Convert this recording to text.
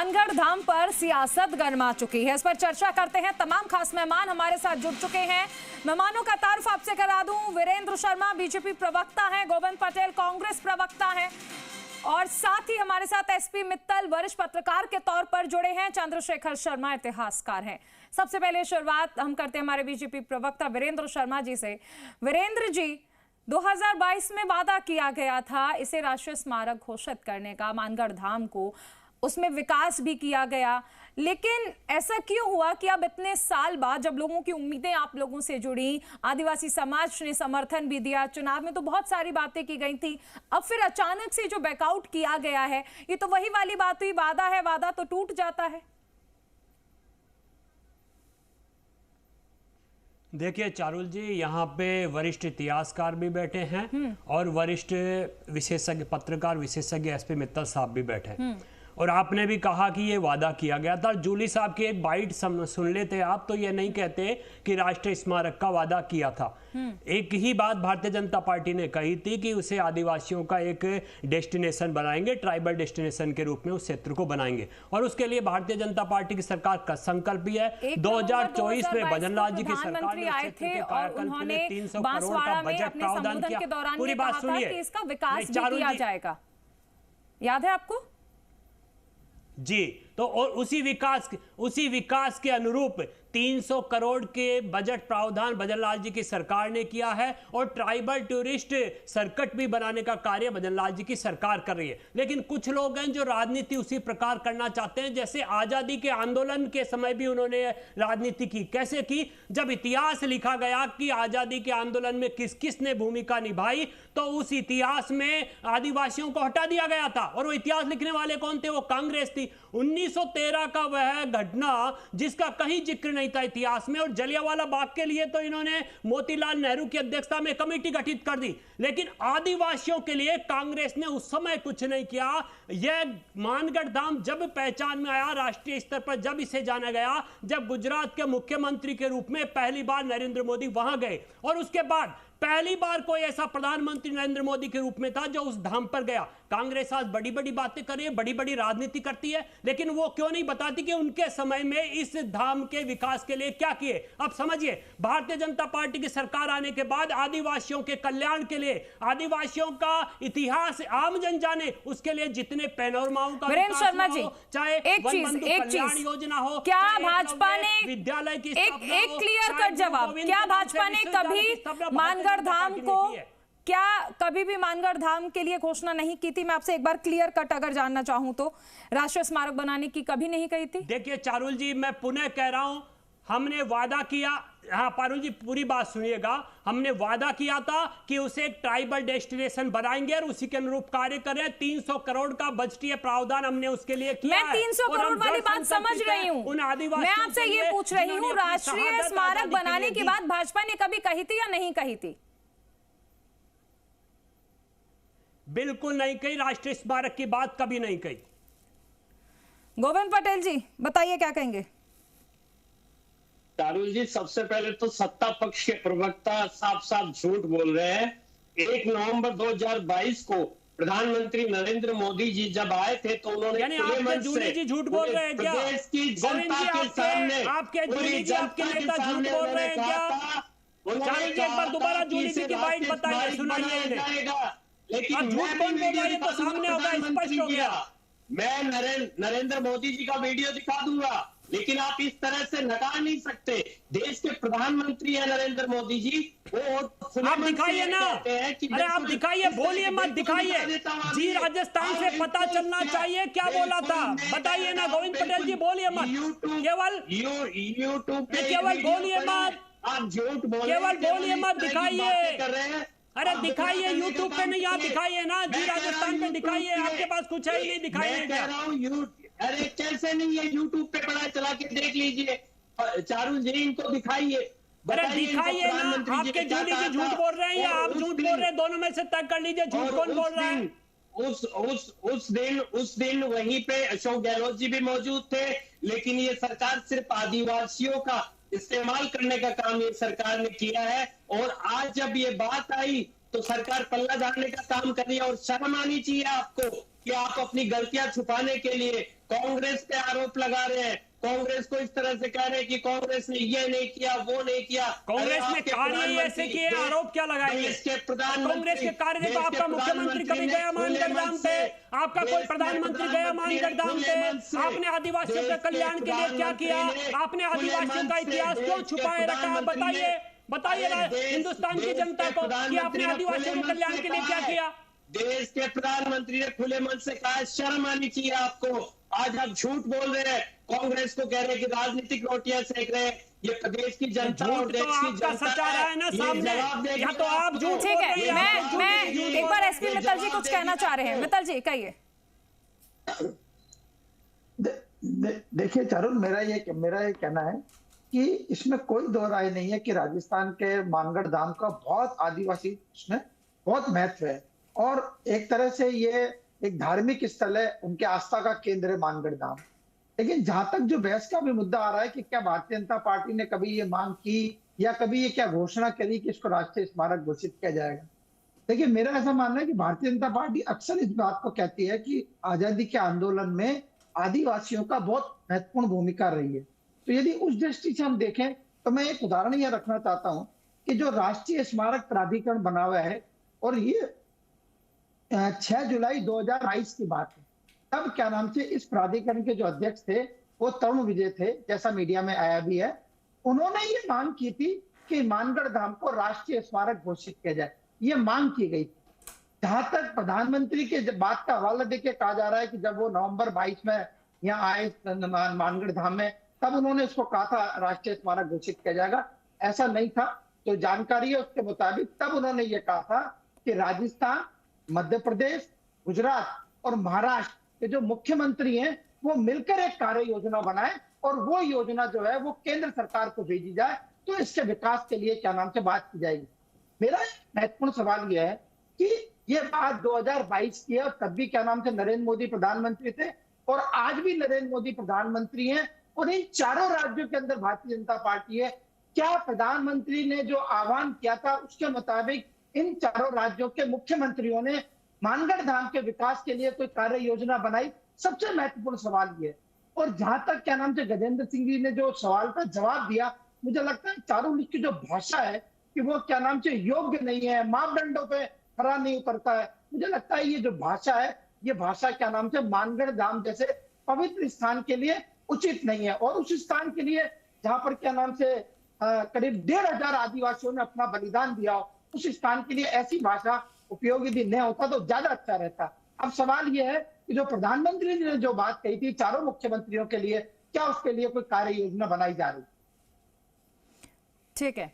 मानगढ़ धाम पर सियासत गरमा चुकी है। इस पर चर्चा करते हैं। तमाम खास मेहमान हमारे साथ जुड़ चुके हैं। मेहमानों का तारुफ आपसे करा दूं। वीरेंद्र शर्मा बीजेपी प्रवक्ता हैं, गोविंद पटेल कांग्रेस प्रवक्ता हैं और साथ ही हमारे साथ एसपी मित्तल वरिष्ठ पत्रकार के तौर पर जुड़े हैं, चंद्रशेखर शर्मा इतिहासकार हैं। सबसे पहले शुरुआत हम करते हैं हमारे बीजेपी प्रवक्ता वीरेंद्र शर्मा जी से। वीरेंद्र जी, 2022 में वादा किया गया था इसे राष्ट्रीय स्मारक घोषित करने का, मानगढ़ धाम को, उसमें विकास भी किया गया, लेकिन ऐसा क्यों हुआ कि अब इतने साल बाद, जब लोगों की उम्मीदें आप लोगों से जुड़ी, आदिवासी समाज ने समर्थन भी दिया, चुनाव में तो बहुत सारी बातें की गई थी, अब फिर अचानक से जो बैकआउट किया गया है, ये तो वही वाली बात हुई, वादा है वादा तो टूट जाता है। देखिए चारुल जी, यहाँ पे वरिष्ठ इतिहासकार भी बैठे हैं और वरिष्ठ विशेषज्ञ पत्रकार विशेषज्ञ एसपी मित्तल साहब भी बैठे हैं। और आपने भी कहा कि ये वादा किया गया था। जूली साहब की एक बाइट सुन लेते आप तो ये नहीं कहते कि राष्ट्रीय स्मारक का वादा किया था। एक ही बात भारतीय जनता पार्टी ने कही थी कि उसे आदिवासियों का एक डेस्टिनेशन बनाएंगे, ट्राइबल डेस्टिनेशन के रूप में उस क्षेत्र को बनाएंगे और उसके लिए भारतीय जनता पार्टी की सरकार का संकल्प भी है। 2024 में भजनलाल जी की सरकार ने आए थे और उन्होंने 300 करोड़ बांसवाड़ा का में बजट अपने प्रावधान संबोधन किया। के दौरान पूरी ये बात कहा था सुनिए कि इसका विकास भी किया जाएगा, याद है आपको जी? तो और उसी विकास के अनुरूप 300 करोड़ के बजट प्रावधान भजनलाल जी की सरकार ने किया है और ट्राइबल टूरिस्ट सर्किट भी बनाने का कार्य भजनलाल जी की सरकार कर रही है। लेकिन कुछ लोग हैं जो राजनीति उसी प्रकार करना चाहते हैं जैसे आजादी के आंदोलन के समय भी उन्होंने राजनीति की। कैसे की? जब इतिहास लिखा गया कि आजादी के आंदोलन में किस किस ने भूमिका निभाई, तो उस इतिहास में आदिवासियों को हटा दिया गया था। और वो इतिहास लिखने वाले कौन थे? वो कांग्रेस थी। 1913 का वह घटना जिसका कहीं जिक्र नहीं था इतिहास में, और जलियांवाला बाग के लिए तो इन्होंने मोतीलाल नेहरू की अध्यक्षता में कमेटी गठित कर दी, लेकिन आदिवासियों के लिए कांग्रेस ने उस समय कुछ नहीं किया। यह मानगढ़ धाम जब पहचान में आया राष्ट्रीय स्तर पर, जब इसे जाना गया, जब गुजरात के मुख्यमंत्री के रूप में पहली बार नरेंद्र मोदी वहां गए और उसके बाद पहली बार कोई ऐसा प्रधानमंत्री नरेंद्र मोदी के रूप में था जो उस धाम पर गया। कांग्रेस आज बड़ी बड़ी बातें कर रही है, बड़ी बड़ी राजनीति करती है, लेकिन वो क्यों नहीं बताती कि उनके समय में इस धाम के विकास के लिए क्या किए। अब समझिए, भारतीय जनता पार्टी की सरकार आने के बाद आदिवासियों के कल्याण के लिए, आदिवासियों का इतिहास आम जन जाने, उसके लिए जितने पैनोरमाओं का वीरेंद्र शर्मा जी, चाहे एक चीज योजना हो, क्या भाजपा ने विद्यालय की एक क्लियर कट जवाब, क्या भाजपा ने कभी मानगढ़ धाम को, क्या कभी भी मानगढ़ धाम के लिए घोषणा नहीं की थी? मैं आपसे एक बार क्लियर कट अगर जानना चाहूं तो, राष्ट्रीय स्मारक बनाने की कभी नहीं कही थी? देखिए चारुल जी, मैं पुनः कह रहा हूं, हमने वादा किया। हाँ पारुल जी, पूरी बात सुनिएगा। हमने वादा किया था कि उसे एक ट्राइबल डेस्टिनेशन बनाएंगे और उसी के अनुरूप कार्य करें। 300 करोड़ का बजटीय प्रावधान हमने उसके लिए किया। मैं 300 करोड़ वाली बात समझ रही हूँ। मैं आपसे ये पूछ रही हूँ, राष्ट्रीय स्मारक बनाने की बात भाजपा ने कभी कही थी या नहीं कही थी? बिल्कुल नहीं कही, राष्ट्रीय स्मारक की बात कभी नहीं कही। गोविंद पटेल जी बताइए, क्या कहेंगे? चारुल जी, सबसे पहले तो सत्ता पक्ष के प्रवक्ता साफ साफ झूठ बोल रहे हैं। 1 नवंबर 2022 को प्रधानमंत्री नरेंद्र मोदी जी जब आए थे तो उन्होंने जूली जी झूठ बोल रहे हैं क्या? प्रदेश की जनता के सामने, आपके जूली जी, आपके नेता झूठ बोल रहे हैं क्या? चारुल जी एक बार दोबारा जूली जी की बाइट बताइए, सुनाइए इन्हें। लेकिन झूठ कौन बोल रहा है तो सामने होगा, स्पष्ट हो गया। मैं नरेंद्र मोदी जी का वीडियो दिखा दूंगा, लेकिन आप इस तरह से नकार नहीं सकते। देश के प्रधानमंत्री हैं नरेंद्र मोदी जी, वो आप दिखाइए ना। अरे आप दिखाइए, बोलिए मत, दिखाइए जी। राजस्थान से पता चलना चाहिए क्या बोला था, बताइए ना। गोविंद पटेल जी बोलिए मत, केवल यूट्यूब पे केवल बोलिए मत, आप झूठ बोल, केवल बोलिए मत, दिखाइए। कर रहे हैं। अरे दिखाइए, यूट्यूब पे नहीं, आप दिखाइए ना जी, राजस्थान पे दिखाइए। आपके पास कुछ है ही नहीं, दिखाइए क्या? अरे कैसे नहीं है, यूट्यूब पे पता चला के देख लीजिए। चारुल जी इनको दिखाइए। अरे दिखाइए ना। आपके जूली जी झूठ बोल रहे हैं या आप झूठ बोल रहे हैं? दोनों में से तय कर लीजिए, झूठ कौन बोल रहा है। उस दिन वहीं पे अशोक गहलोत जी भी मौजूद थे, लेकिन ये सरकार सिर्फ आदिवासियों का इस्तेमाल करने का काम ये सरकार ने किया है। और आज जब ये बात आई तो सरकार पल्ला झाड़ने का काम कर रही है। और शर्म आनी चाहिए आपको कि आप अपनी गलतियां छुपाने के लिए कांग्रेस पे आरोप लगा रहे हैं, कांग्रेस को इस तरह से कह रहे हैं कि कांग्रेस ने ये नहीं किया, वो नहीं किया। कांग्रेस ने कार्य ही ऐसे किए, आरोप क्या लगाएंगे? कांग्रेस के कार्य देखो, आपका मुख्यमंत्री कभी गया मानगढ़ धाम पे? आपका कोई प्रधानमंत्री गया मानगढ़ धाम पे? आपने आदिवासियों के कल्याण के लिए क्या किया? आपने आदिवासियों का इतिहास क्यों छुपाए रखा? बताइए, बताइए हिंदुस्तान की जनता को कि आपने आदिवासियों के कल्याण के लिए क्या किया? देश के प्रधानमंत्री ने खुले मन से कहा, शर्म आनी चाहिए आपको। आज आप झूठ बोल रहे हैं, कांग्रेस को कह रहे हैं कि राजनीतिक रोटियां सेक रहे हैं। ये प्रदेश की जनता और देश की जनता है ना सामने, या तो आप झूठ। ठीक है, मैं एक बार एसपी मित्तल जी कुछ कहना चाह रहे हैं। मित्तल जी कहिए। देखिए चारुल, मेरा ये कहना है कि इसमें कोई दो राय नहीं है कि राजस्थान के मानगढ़ धाम का बहुत आदिवासी उसमें बहुत महत्व है, और एक तरह से ये एक धार्मिक स्थल है, उनके आस्था का केंद्र है मानगढ़ धाम। लेकिन जहां तक जो बहस का भी मुद्दा आ रहा है कि क्या भारतीय जनता पार्टी ने कभी ये मांग की या कभी ये क्या घोषणा करी कि इसको राष्ट्रीय स्मारक घोषित किया जाएगा। देखिए, मेरा ऐसा मानना है कि भारतीय जनता पार्टी अक्सर इस बात को कहती है कि आजादी के आंदोलन में आदिवासियों का बहुत महत्वपूर्ण भूमिका रही है। तो यदि उस दृष्टि से हम देखें तो मैं एक उदाहरण यह रखना चाहता हूं कि जो राष्ट्रीय स्मारक प्राधिकरण बना हुआ है, और ये 6 जुलाई 2022 की बात है, तब क्या नाम से इस प्राधिकरण के जो अध्यक्ष थे वो तरुण विजय थे, जैसा मीडिया में आया भी है। उन्होंने ये मांग की थी कि मानगढ़ धाम को राष्ट्रीय स्मारक घोषित किया जाए, ये मांग की गई थी। जहां तक प्रधानमंत्री के बात का हवाला देके कहा जा रहा है कि जब वो नवंबर 22 में यहाँ आए मानगढ़ धाम में, तब उन्होंने इसको कहा था राष्ट्रीय स्मारक घोषित किया जाएगा। ऐसा नहीं था। तो जानकारी है उसके मुताबिक तब उन्होंने ये कहा था कि राजस्थान, मध्य प्रदेश, गुजरात और महाराष्ट्र के जो मुख्यमंत्री हैं वो मिलकर एक कार्य योजना बनाए, और वो योजना जो है वो केंद्र सरकार को भेजी जाए, तो इसके विकास के लिए क्या नाम से बात की जाएगी। मेरा महत्वपूर्ण सवाल यह है कि ये बात 2022 की है, और तब भी क्या नाम से नरेंद्र मोदी प्रधानमंत्री थे, और आज भी नरेंद्र मोदी प्रधानमंत्री हैं, और इन चारों राज्यों के अंदर भारतीय जनता पार्टी है। क्या प्रधानमंत्री ने जो आह्वान किया था उसके मुताबिक इन चारों राज्यों के मुख्यमंत्रियों ने मानगढ़ धाम के विकास के लिए कोई कार्य योजना बनाई? सबसे महत्वपूर्ण सवाल ये है। और जहां तक क्या नाम से गजेंद्र सिंह जी ने जो सवाल का जवाब दिया, मुझे लगता है चारों की जो भाषा है कि वो क्या नाम से योग्य नहीं है, मापदंडों पे खरा नहीं उतरता है। मुझे लगता है ये जो भाषा है, ये भाषा क्या नाम से मानगढ़ धाम जैसे पवित्र स्थान के लिए उचित नहीं है। और उस स्थान के लिए जहां पर क्या नाम से करीब 1500 आदिवासियों ने अपना बलिदान दिया हो, उस स्थान के लिए ऐसी भाषा उपयोग यदि न होता तो ज्यादा अच्छा रहता। अब सवाल यह है कि जो प्रधानमंत्री ने जो बात कही थी चारों मुख्यमंत्रियों के लिए, क्या उसके लिए कोई कार्य योजना बनाई जा रही? ठीक है।